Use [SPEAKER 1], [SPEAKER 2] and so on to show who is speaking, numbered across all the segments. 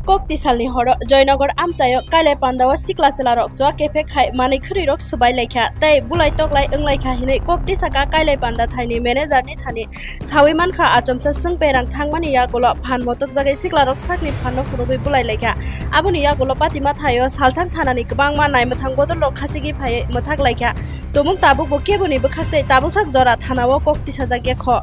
[SPEAKER 1] koktisalni horo Joynagar amsayo kaile pandawa sikla selarok chwa kefe khai mani khrirok subai lekha tei bulai toklai onglaikha hinai koktisaka kaile panda thaini manager ni thani sawi mankha achomsa sungperang thangmani yagulo phan motok jagai siklarok sakni phanno phurugui bulai lekha aboni yagulo patima thayo salthang thanani kwbangma naimathang bodolok khasigi phai mothak lekha tumung tabuk bo keboni bwkhaktei tabusak jora thanao koktisajak kho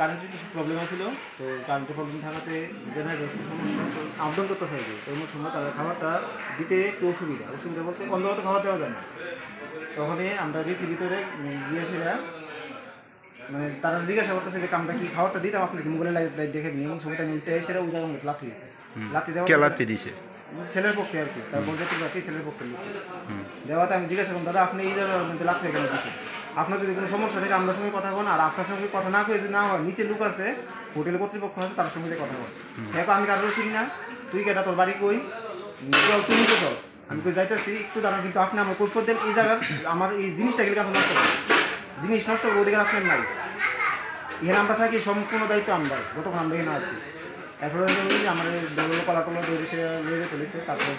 [SPEAKER 2] কারেন্টের কিছু problem ছিল, তো কারেন্টের problem থাকাতে generator সমস্যা তো up down করতে চাইছে। তো এমন সময় তাদের খাবারটা দিতে একটু অসুবিধা বলতে অন্ধকারে খাবার দেওয়া যায় না। তখনই আমরা গেছি ভিতরে গিয়ে সেটা মানে তারা জিজ্ঞাসা করতেছে যে কামটা কি খাবারটা দিতাম আপনাকে মোবাইলে লাইট দেখে নিয়ে এমন সময়টা নিতে সেটা ওই জায়গার মধ্যে লাথি দিয়েছে। লাথি দিয়েছে ছেলের পক্ষে আর কি, তারপর যেতে পারছি ছেলের পক্ষে দেওয়াতে আমি জিজ্ঞাসা করলাম দাদা আপনি এই জায়গার মধ্যে লাথি কেন দিচ্ছেন, আপনার যদি কোনো সমস্যা থাকে আপনার সঙ্গে কথা বলেন, আর আপনার সঙ্গে কথা না করে যদি না হয় নিচে লোক আছে হোটেল কর্তৃপক্ষ আছে তার সঙ্গে কথা বল। দেখো আমি কারোর চিনি না, তুই কেটা তোর বাড়ি কই তুই নিতে চল, আমি কই যাইতেছি একটু দাঁড়ান, কিন্তু আপনি আমার কৈফত দেন এই জায়গার আমার এই জিনিসটা গেলে আপনি নষ্ট করেন, জিনিস নষ্ট করে ওদিকে আপনার নাই, এখানে আমরা থাকি সম্পূর্ণ দায়িত্ব আমরা যতক্ষণ আমরা এখানে আছি। এরপরে আমাদের দৌড় কলাটলা দৌড়ে সে লেগে চলেছে, তারপরে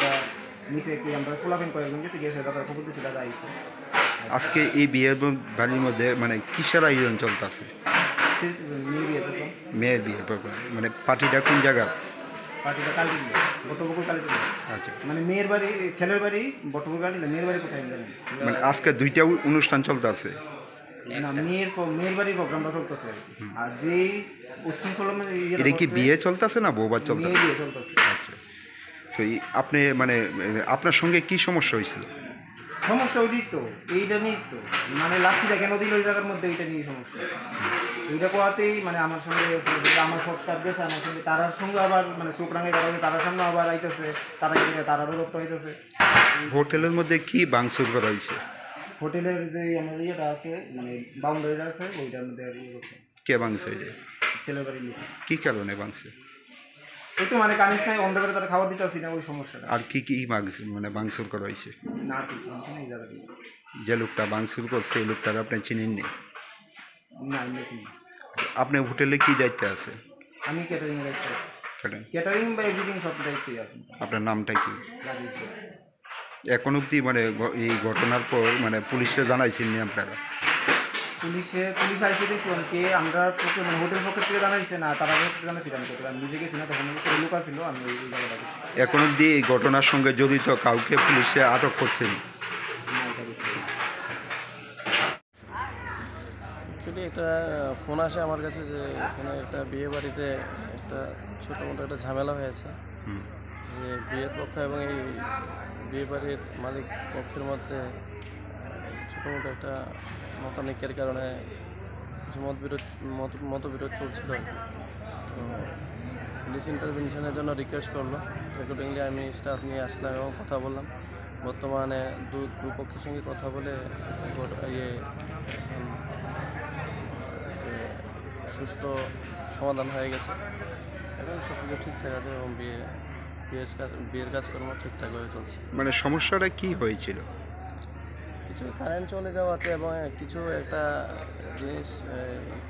[SPEAKER 2] নিচে কি আমরা পোলাপেন কয়েকজন গেছি গিয়ে দাদা খবর দিচ্ছি দাদা আইছে।
[SPEAKER 3] আজকে এই বিয়ের বাড়ির মধ্যে মানে কিসের আয়োজন চলতেছে? মেয়ের বিয়ে মানে পার্টিটা কোন জায়গা?
[SPEAKER 2] পার্টিটা কালকে বটবকুল কালকে। আচ্ছা, মানে মেয়ের বাড়ি ছেলের বাড়ি বটবকুল কালকে, মেয়ের বাড়ি কোথায় জানেন?
[SPEAKER 3] মানে আজকে দুইটা অনুষ্ঠান চলতেছে
[SPEAKER 2] না, মেয়ের বাড়ির প্রোগ্রামটা চলতেছে। আর যেই উচ্ছৃঙ্খল
[SPEAKER 3] এটা কি বিয়ে চলতেছে না বউবার চলতেছে?
[SPEAKER 2] বিয়ে চলতেছে।
[SPEAKER 3] আচ্ছা, তো আপনি মানে আপনার সঙ্গে কি সমস্যা হয়েছিল?
[SPEAKER 2] সমস্যা ওই তো এইটা নিয়ে তো মানে লাঠিটা কেন দিল ওই জায়গার মধ্যে, এইটা নিয়ে সমস্যা। এইটা কোয়াতেই মানে আমার সঙ্গে আমার সব স্টাফ গেছে আমার সঙ্গে, তারার সঙ্গে আবার মানে চোখ রাঙাই করা, তারার সামনে আবার আইতেছে, তারা বিরক্ত হইতেছে।
[SPEAKER 3] হোটেলের মধ্যে কি ভাঙচুর করা হয়েছে?
[SPEAKER 2] হোটেলের যে আমাদের ইয়েটা আছে মানে বাউন্ডারিটা আছে ওইটার মধ্যে আর ইয়ে করছে।
[SPEAKER 3] কে ভাঙছে?
[SPEAKER 2] ছেলের বাড়ি লোক।
[SPEAKER 3] কি কারণে ভাঙছে?
[SPEAKER 2] এই তো মানে কানিস নাই অন্ধকারে তারা খাবার দিতে আসি না, ওই সমস্যাটা।
[SPEAKER 3] আর কি কি মানে ভাঙচুর করা হয়েছে?
[SPEAKER 2] না ঠিক না এই জায়গাটা
[SPEAKER 3] যে লোকটা ভাঙচুর করছে এই লোকটাকে আপনি চিনেননি?
[SPEAKER 2] না আমি চিনি।
[SPEAKER 3] আপনি হোটেলে কি দায়িত্বে আছে?
[SPEAKER 2] আমি ক্যাটারিং দায়িত্বে। ক্যাটারিং বা এভরিথিং সব দায়িত্বে আছি। আপনার
[SPEAKER 3] নামটা কি? এখন অবধি মানে এই ঘটনার পর মানে পুলিশে জানাইছেন আপনারা? পুলিশ
[SPEAKER 2] আসছে দেখুন কে আমরা মানে হোটেল পক্ষ থেকে জানাইছে না, তারা জানাইছি আমি নিজে গেছি না, তখন লোক ছিল আমি ওই জায়গাটা।
[SPEAKER 3] এখন অবধি এই ঘটনার সঙ্গে জড়িত কাউকে পুলিশে আটক করছেন?
[SPEAKER 4] অ্যাকচুয়ালি একটা ফোন আসে আমার কাছে যে এখানে একটা বিয়ে বাড়িতে একটা ছোটো মোটো একটা ঝামেলা হয়েছে, যে বিয়ের পক্ষ এবং এই বিয়ে বাড়ির মালিক পক্ষের মধ্যে ছোটো মোটো একটা মতানৈক্যের কারণে কিছু মতবিরোধ চলছিল। তো পুলিশ ইন্টারভেনশনের জন্য রিকোয়েস্ট করলো, অ্যাকর্ডিংলি আমি স্টাফ নিয়ে আসলাম এবং কথা বললাম। বর্তমানে দুপক্ষের সঙ্গে কথা বলে সুস্থ সমাধান হয়ে গেছে এবং সব কিছু ঠিকঠাক আছে এবং বিয়ের কাজকর্ম ঠিকঠাকভাবে চলছে।
[SPEAKER 3] মানে সমস্যাটা কি হয়েছিল?
[SPEAKER 4] কিছু কারেন্ট চলে যাওয়াতে এবং কিছু একটা জিনিস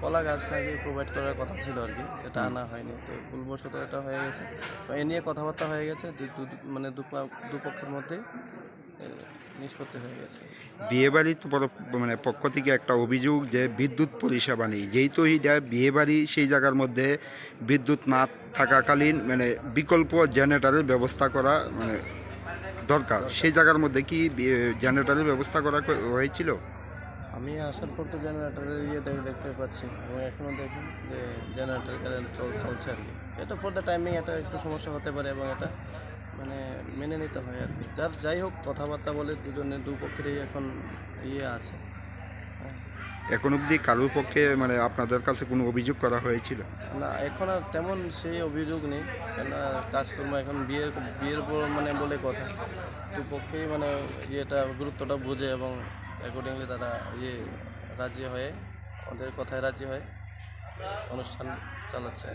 [SPEAKER 4] কলা গাছ নাকি প্রোভাইড করার কথা ছিল আর কি, এটা আনা হয়নি, তো ভুলবশত এটা হয়ে গেছে। এ নিয়ে কথাবার্তা হয়ে গেছে, মানে দুপক্ষের মধ্যেই নিষ্পত্তি হয়ে গেছে।
[SPEAKER 3] বিয়েবাড়ির মানে পক্ষ থেকে একটা অভিযোগ যে বিদ্যুৎ পরিষেবা নেই, যেহেতু এইটা বিয়েবাড়ি সেই জায়গার মধ্যে বিদ্যুৎ না থাকাকালীন মানে বিকল্প জেনারেটরের ব্যবস্থা করা মানে দরকার, সেই জায়গার মধ্যে কি জেনারেটরের ব্যবস্থা করা হয়েছিল?
[SPEAKER 4] আমি আসার পর তো জেনারেটরের দেখতে পাচ্ছি এবং এখনও দেখুন যে জেনারেটর কারেন্ট চলছে আর কি। এটা ফর দ্য টাইমিং এটা একটু সমস্যা হতে পারে এবং এটা মানে মেনে নিতে হয় আর কি। যাই হোক কথাবার্তা বলে দুপক্ষেরই এখন আছে।
[SPEAKER 3] এখন অবধি কারোর পক্ষে মানে আপনাদের কাছে কোনো অভিযোগ করা হয়েছিল
[SPEAKER 4] না? এখন আর তেমন সেই অভিযোগ নেই, কেন কাজকর্ম এখন বিয়ের মানে বলে কথা, দুপক্ষেই মানে গুরুত্বটা বোঝে এবং অ্যাকর্ডিংলি তারা রাজি হয়ে ওদের কথায় রাজি হয় অনুষ্ঠান চালাচ্ছে।